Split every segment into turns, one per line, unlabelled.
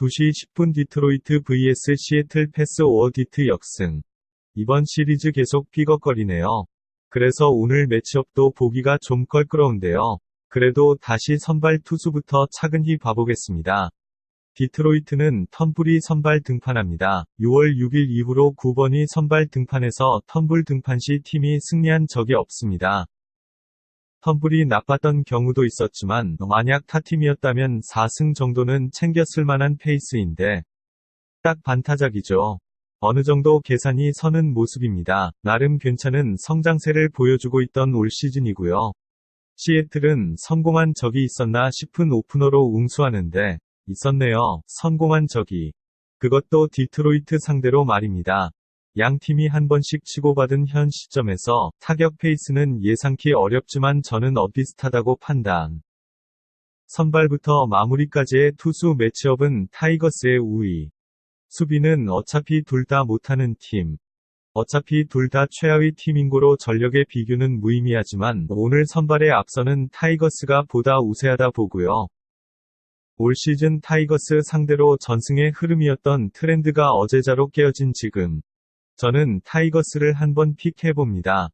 2시 10분 디트로이트 vs 시애틀 패스오어 디트 역승. 이번 시리즈 계속 삐걱거리네요. 그래서 오늘 매치업도 보기가 좀 껄끄러운데요. 그래도 다시 선발 투수부터 차근히 봐보겠습니다. 디트로이트는 텀블이 선발 등판합니다. 6월 6일 이후로 9번이 선발 등판해서 텀블 등판 시 팀이 승리한 적이 없습니다. 텀블이 나빴던 경우도 있었지만 만약 타팀이었다면 4승 정도는 챙겼을 만한 페이스인데 딱 반타작이죠. 어느 정도 계산이 서는 모습입니다. 나름 괜찮은 성장세를 보여주고 있던 올 시즌이고요. 시애틀은 성공한 적이 있었나 싶은 오프너로 웅수하는데 있었네요. 성공한 적이. 그것도 디트로이트 상대로 말입니다. 양 팀이 한 번씩 치고받은 현 시점에서 타격 페이스는 예상키 어렵지만 저는 비슷하다고 판단. 선발부터 마무리까지의 투수 매치업은 타이거스의 우위. 수비는 어차피 둘 다 못하는 팀. 어차피 둘 다 최하위 팀인고로 전력의 비교는 무의미하지만 오늘 선발에 앞서는 타이거스가 보다 우세하다 보고요. 올 시즌 타이거스 상대로 전승의 흐름이었던 트렌드가 어제자로 깨어진 지금. 저는 타이거스를 한번 픽해봅니다.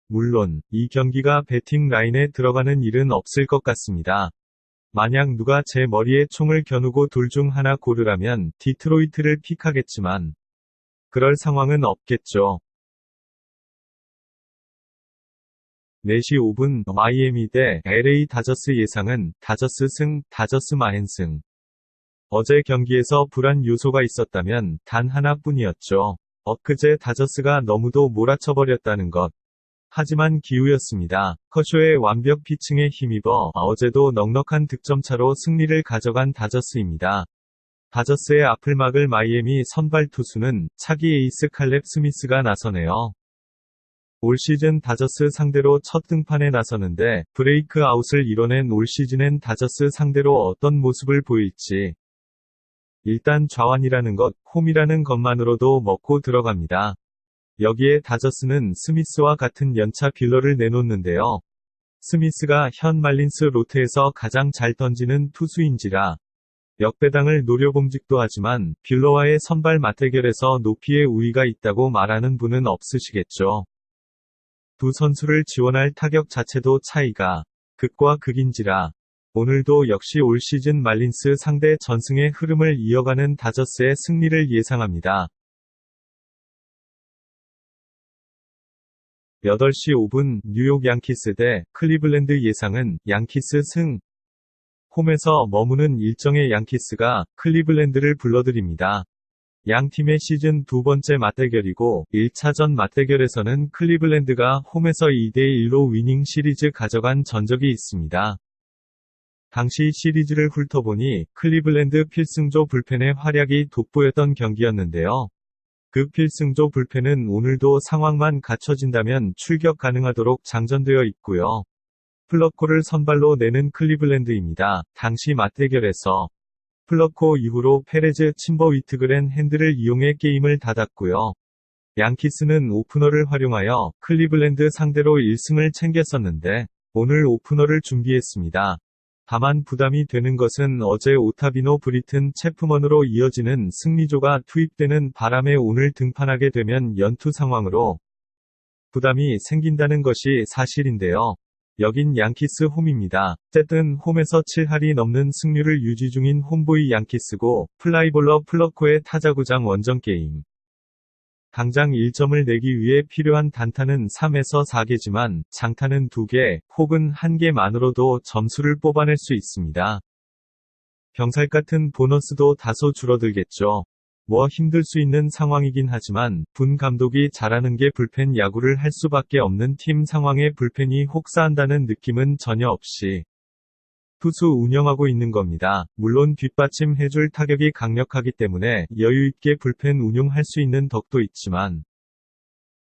물론 이 경기가 배팅 라인에 들어가는 일은 없을 것 같습니다. 만약 누가 제 머리에 총을 겨누고 둘 중 하나 고르라면 디트로이트를 픽하겠지만 그럴 상황은 없겠죠. 4시 5분 마이애미 대 LA 다저스 예상은 다저스 승, 다저스 마헨승. 어제 경기에서 불안 요소가 있었다면 단 하나뿐이었죠. 엊그제 다저스가 너무도 몰아쳐버렸다는 것. 하지만 기우였습니다. 커쇼의 완벽 피칭에 힘입어 어제도 넉넉한 득점차로 승리를 가져간 다저스입니다. 다저스의 앞을 막을 마이애미 선발 투수는 차기 에이스 칼렙 스미스가 나서네요. 올 시즌 다저스 상대로 첫 등판에 나서는데 브레이크 아웃을 이뤄낸 올 시즌엔 다저스 상대로 어떤 모습을 보일지. 일단 좌완이라는 것, 홈이라는 것만으로도 먹고 들어갑니다. 여기에 다저스는 스미스와 같은 연차 빌러를 내놓는데요. 스미스가 현 말린스 로테에서 가장 잘 던지는 투수인지라 역배당을 노려봄직도 하지만 빌러와의 선발 맞대결에서 높이의 우위가 있다고 말하는 분은 없으시겠죠. 두 선수를 지원할 타격 자체도 차이가 극과 극인지라 오늘도 역시 올 시즌 말린스 상대 전승의 흐름을 이어가는 다저스의 승리를 예상합니다. 8시 5분 뉴욕 양키스 대 클리블랜드 예상은 양키스 승. 홈에서 머무는 일정의 양키스가 클리블랜드를 불러들입니다. 양 팀의 시즌 두 번째 맞대결이고 1차전 맞대결에서는 클리블랜드가 홈에서 2대1로 위닝 시리즈 가져간 전적이 있습니다. 당시 시리즈를 훑어보니 클리블랜드 필승조 불펜의 활약이 돋보였던 경기였는데요. 그 필승조 불펜은 오늘도 상황만 갖춰진다면 출격 가능하도록 장전되어 있고요. 플러코를 선발로 내는 클리블랜드입니다. 당시 맞대결에서 플러코 이후로 페레즈, 침버 위트그렌 핸들을 이용해 게임을 닫았고요. 양키스는 오프너를 활용하여 클리블랜드 상대로 1승을 챙겼었는데 오늘 오프너를 준비했습니다. 다만 부담이 되는 것은 어제 오타비노 브리튼 체프먼으로 이어지는 승리조가 투입되는 바람에 오늘 등판하게 되면 연투 상황으로 부담이 생긴다는 것이 사실인데요. 여긴 양키스 홈입니다. 어쨌든 홈에서 7할이 넘는 승률을 유지 중인 홈보이 양키스고 플라이볼러 플러코의 타자구장 원정 게임. 당장 1점을 내기 위해 필요한 단타는 3에서 4개지만 장타는 2개 혹은 1개만으로도 점수를 뽑아낼 수 있습니다. 병살 같은 보너스도 다소 줄어들겠죠. 뭐 힘들 수 있는 상황이긴 하지만 분 감독이 잘하는 게 불펜 야구를 할 수밖에 없는 팀 상황에 불펜이 혹사한다는 느낌은 전혀 없이 투수 운영하고 있는 겁니다. 물론 뒷받침해줄 타격이 강력하기 때문에 여유있게 불펜 운용할 수 있는 덕도 있지만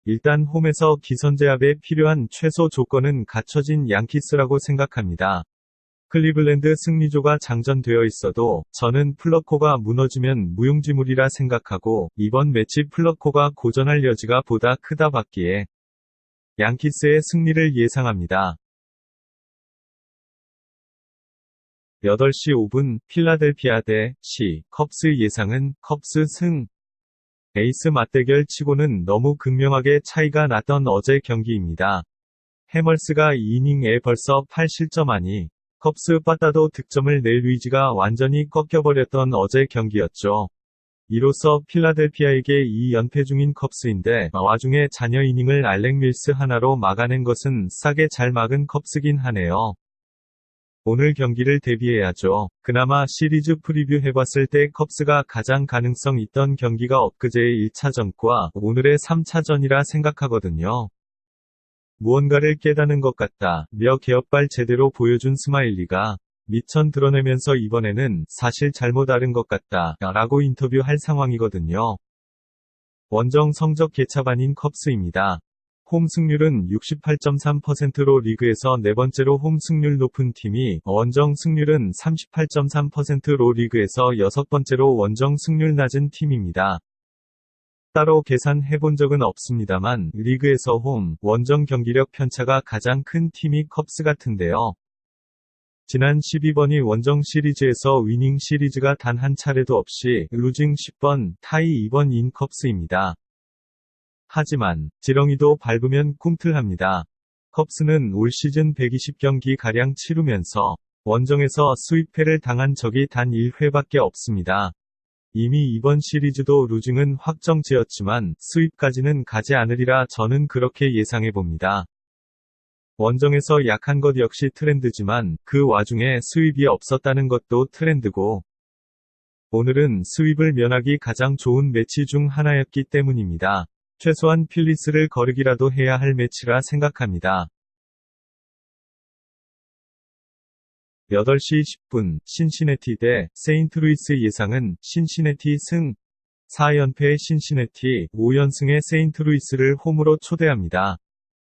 일단 홈에서 기선제압에 필요한 최소 조건은 갖춰진 양키스라고 생각합니다. 클리블랜드 승리조가 장전되어 있어도 저는 플러코가 무너지면 무용지물이라 생각하고 이번 매치 플러코가 고전할 여지가 보다 크다 봤기에 양키스의 승리를 예상합니다. 8시 5분 필라델피아 대 컵스 예상은 컵스 승. 에이스 맞대결 치고는 너무 극명하게 차이가 났던 어제 경기입니다. 해멀스가 2이닝에 벌써 8실점하니 컵스 빠따도 득점을 낼 의지가 완전히 꺾여버렸던 어제 경기였죠. 이로써 필라델피아에게 2연패 중인 컵스인데 와중에 잔여 이닝을 알렉 밀스 하나로 막아낸 것은 싸게 잘 막은 컵스긴 하네요. 오늘 경기를 대비해야죠. 그나마 시리즈 프리뷰 해봤을 때 컵스가 가장 가능성 있던 경기가 엊그제의 1차전과 오늘의 3차전이라 생각하거든요. 무언가를 깨닫는 것 같다. 며 개업발 제대로 보여준 스마일리가 미천 드러내면서 이번에는 사실 잘못 알은 것 같다. 라고 인터뷰할 상황이거든요. 원정 성적 개차반인 컵스입니다. 홈 승률은 68.3%로 리그에서 네 번째로 홈 승률 높은 팀이 원정 승률은 38.3%로 리그에서 여섯 번째로 원정 승률 낮은 팀입니다. 따로 계산해본 적은 없습니다만 리그에서 홈, 원정 경기력 편차가 가장 큰 팀이 컵스 같은데요. 지난 12번이 원정 시리즈에서 위닝 시리즈가 단 한 차례도 없이 루징 10번, 타이 2번인 컵스입니다. 하지만 지렁이도 밟으면 꿈틀합니다. 컵스는 올 시즌 120경기가량 치르면서 원정에서 수입패를 당한 적이 단 1회밖에 없습니다. 이미 이번 시리즈도 루징은 확정지었지만 수입까지는 가지 않으리라 저는 그렇게 예상해봅니다. 원정에서 약한 것 역시 트렌드지만 그 와중에 수입이 없었다는 것도 트렌드고 오늘은 수입을 면하기 가장 좋은 매치 중 하나였기 때문입니다. 최소한 필리스를 거르기라도 해야 할 매치라 생각합니다. 8시 10분 신시내티 대 세인트루이스 예상은 신시내티 승. 4연패의 신시내티, 5연승의 세인트루이스를 홈으로 초대합니다.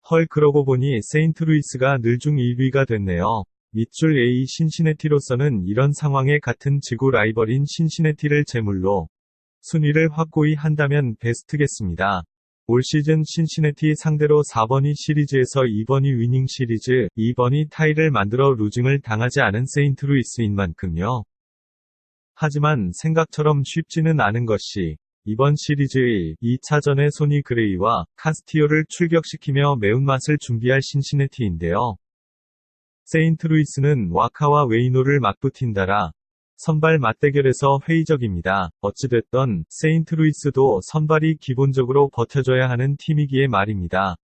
헐 그러고 보니 세인트루이스가 늘중 1위가 됐네요. 밑줄 A 신시내티로서는 이런 상황에 같은 지구 라이벌인 신시내티를 제물로 순위를 확고히 한다면 베스트겠습니다. 올 시즌 신시내티 상대로 4번이 시리즈에서 2번이 위닝 시리즈, 2번이 타이를 만들어 루징을 당하지 않은 세인트루이스인 만큼요. 하지만 생각처럼 쉽지는 않은 것이 이번 시리즈의 2차전에 소니 그레이와 카스티오를 출격시키며 매운맛을 준비할 신시내티인데요. 세인트루이스는 와카와 웨이노를 맞붙인다라 선발 맞대결에서 회의적입니다. 어찌됐던 세인트루이스도 선발이 기본적으로 버텨줘야 하는 팀이기에 말입니다.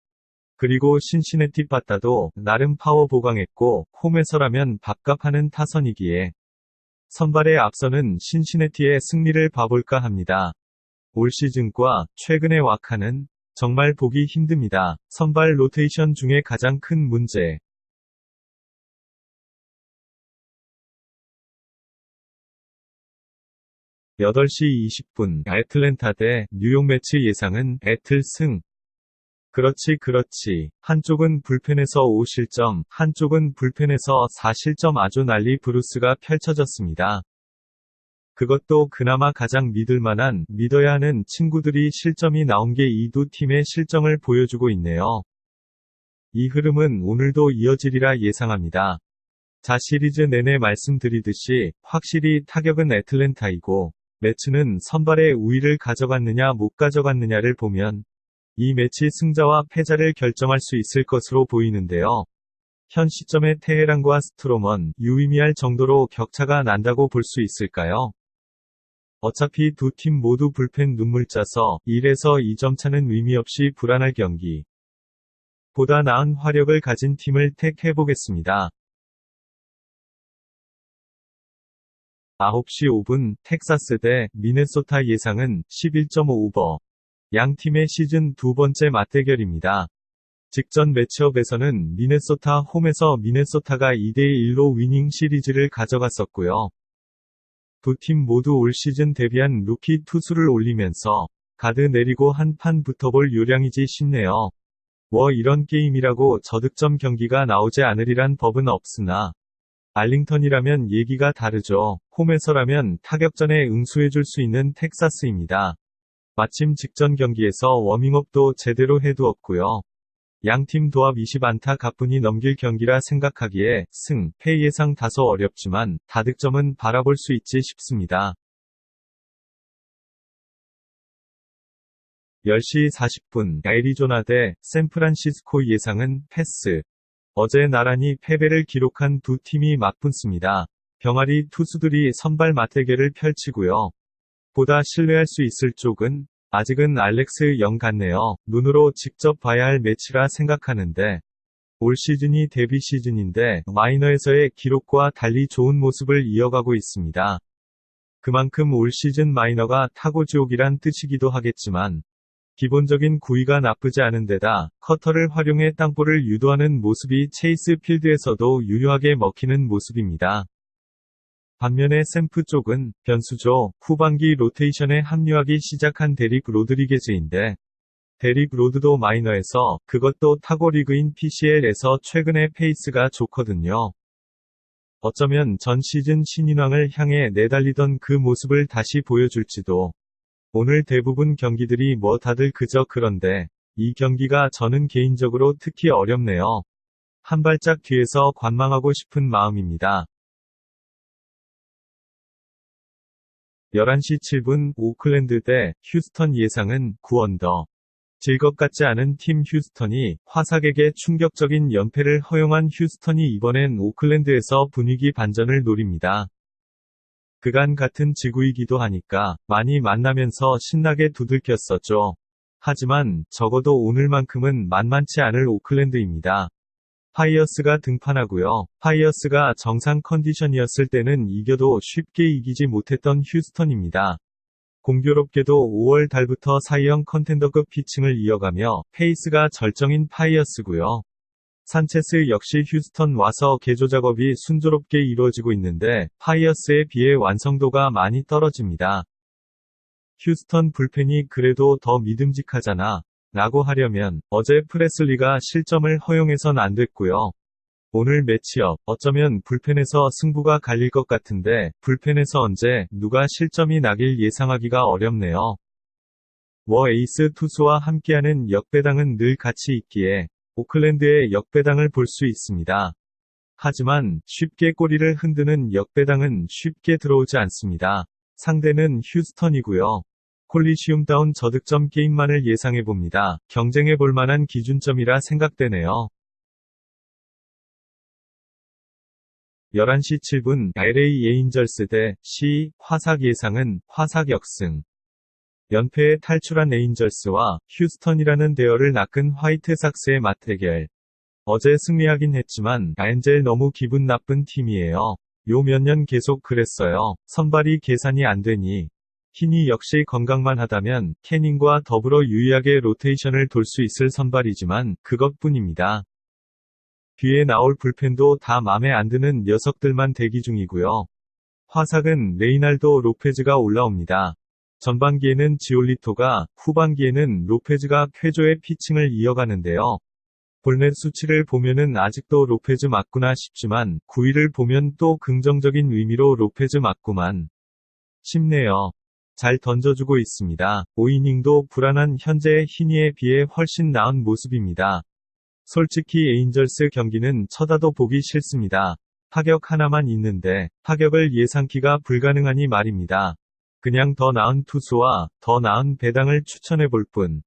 그리고 신시내티 빠따도 나름 파워 보강했고 홈에서라면 밥값하는 타선이기에 선발에 앞서는 신시내티의 승리를 봐볼까 합니다. 올 시즌과 최근의 와카는 정말 보기 힘듭니다. 선발 로테이션 중에 가장 큰 문제. 8시 20분 애틀랜타 대 뉴욕 매치 예상은 애틀 승. 그렇지. 한쪽은 불펜에서 5실점, 한쪽은 불펜에서 4실점 아주 난리 브루스가 펼쳐졌습니다. 그것도 그나마 가장 믿어야 하는 친구들이 실점이 나온 게 이 두 팀의 실정을 보여주고 있네요. 이 흐름은 오늘도 이어지리라 예상합니다. 자 시리즈 내내 말씀드리듯이 확실히 타격은 애틀랜타이고 매치는 선발의 우위를 가져갔느냐 못 가져갔느냐를 보면 이 매치 승자와 패자를 결정할 수 있을 것으로 보이는데요. 현 시점의 테헤란과 스트로먼, 유의미할 정도로 격차가 난다고 볼 수 있을까요? 어차피 두 팀 모두 불펜 눈물 짜서 1에서 2점 차는 의미 없이 불안할 경기. 보다 나은 화력을 가진 팀을 택해보겠습니다. 9시 5분 텍사스 대 미네소타 예상은 11.5오버. 양 팀의 시즌 두 번째 맞대결입니다. 직전 매치업에서는 미네소타 홈에서 미네소타가 2대1로 위닝 시리즈를 가져갔었고요. 두 팀 모두 올 시즌 데뷔한 루키 투수를 올리면서 가드 내리고 한 판 붙어볼 요량이지 싶네요. 이런 게임이라고 저득점 경기가 나오지 않으리란 법은 없으나 알링턴이라면 얘기가 다르죠. 홈에서라면 타격전에 응수해줄 수 있는 텍사스입니다. 마침 직전 경기에서 워밍업도 제대로 해두었고요. 양팀 도합 20안타 가뿐히 넘길 경기라 생각하기에 승, 패 예상 다소 어렵지만 다득점은 바라볼 수 있지 싶습니다. 10시 40분 애리조나 대 샌프란시스코 예상은 패스. 어제 나란히 패배를 기록한 두 팀이 맞붙습니다. 병아리 투수들이 선발 맞대결을 펼치고요. 보다 신뢰할 수 있을 쪽은 아직은 알렉스 영 같네요. 눈으로 직접 봐야 할 매치라 생각하는데 올 시즌이 데뷔 시즌인데 마이너에서의 기록과 달리 좋은 모습을 이어가고 있습니다. 그만큼 올 시즌 마이너가 타고지옥이란 뜻이기도 하겠지만 기본적인 구위가 나쁘지 않은 데다 커터를 활용해 땅볼을 유도하는 모습이 체이스 필드에서도 유효하게 먹히는 모습입니다. 반면에 샘프 쪽은 변수죠. 후반기 로테이션에 합류하기 시작한 데릭 로드리게즈인데 데릭 로드도 마이너에서 그것도 타고 리그인 PCL에서 최근에 페이스가 좋거든요. 어쩌면 전 시즌 신인왕을 향해 내달리던 그 모습을 다시 보여줄지도. 오늘 대부분 경기들이 뭐 다들 그저 그런데 이 경기가 저는 개인적으로 특히 어렵네요. 한 발짝 뒤에서 관망하고 싶은 마음입니다. 11시 7분 오클랜드 대 휴스턴 예상은 9언더. 질 것 같지 않은 팀 휴스턴이 화삭에게 충격적인 연패를 허용한 휴스턴이 이번엔 오클랜드에서 분위기 반전을 노립니다. 그간 같은 지구이기도 하니까 많이 만나면서 신나게 두들겼었죠. 하지만 적어도 오늘만큼은 만만치 않을 오클랜드입니다. 파이어스가 등판하고요. 파이어스가 정상 컨디션이었을 때는 이겨도 쉽게 이기지 못했던 휴스턴입니다. 공교롭게도 5월 달부터 사이영 컨텐더급 피칭을 이어가며 페이스가 절정인 파이어스고요. 산체스 역시 휴스턴 와서 개조 작업이 순조롭게 이루어지고 있는데 파이어스에 비해 완성도가 많이 떨어집니다. 휴스턴 불펜이 그래도 더 믿음직하잖아 라고 하려면 어제 프레슬리가 실점을 허용해선 안 됐고요. 오늘 매치업 어쩌면 불펜에서 승부가 갈릴 것 같은데 불펜에서 언제 누가 실점이 나길 예상하기가 어렵네요. 에이스 투수와 함께하는 역배당은 늘 같이 있기에 오클랜드의 역배당을 볼 수 있습니다. 하지만 쉽게 꼬리를 흔드는 역배당은 쉽게 들어오지 않습니다. 상대는 휴스턴이고요. 콜리시움다운 저득점 게임만을 예상해봅니다. 경쟁해볼 만한 기준점이라 생각되네요. 11시 7분 LA 에인절스 대 화삭 예상은 화삭 역승. 연패에 탈출한 에인절스와 휴스턴이라는 대열을 낚은 화이트삭스의 맞대결. 어제 승리하긴 했지만 엔젤 너무 기분 나쁜 팀이에요. 요 몇 년 계속 그랬어요. 선발이 계산이 안 되니. 히니 역시 건강만 하다면 캐닝과 더불어 유의하게 로테이션을 돌 수 있을 선발이지만 그것뿐입니다. 뒤에 나올 불펜도 다 맘에 안 드는 녀석들만 대기 중이고요. 화삭은 레이날도 로페즈가 올라옵니다. 전반기에는 지올리토가, 후반기에는 로페즈가 쾌조의 피칭을 이어가는데요. 볼넷 수치를 보면은 아직도 로페즈 맞구나 싶지만 9위를 보면 또 긍정적인 의미로 로페즈 맞구만 싶네요. 잘 던져주고 있습니다. 5이닝도 불안한 현재의 히니에 비해 훨씬 나은 모습입니다. 솔직히 에인절스 경기는 쳐다도 보기 싫습니다. 타격 하나만 있는데 타격을 예상키가 불가능하니 말입니다. 그냥 더 나은 투수와 더 나은 배당을 추천해볼 뿐.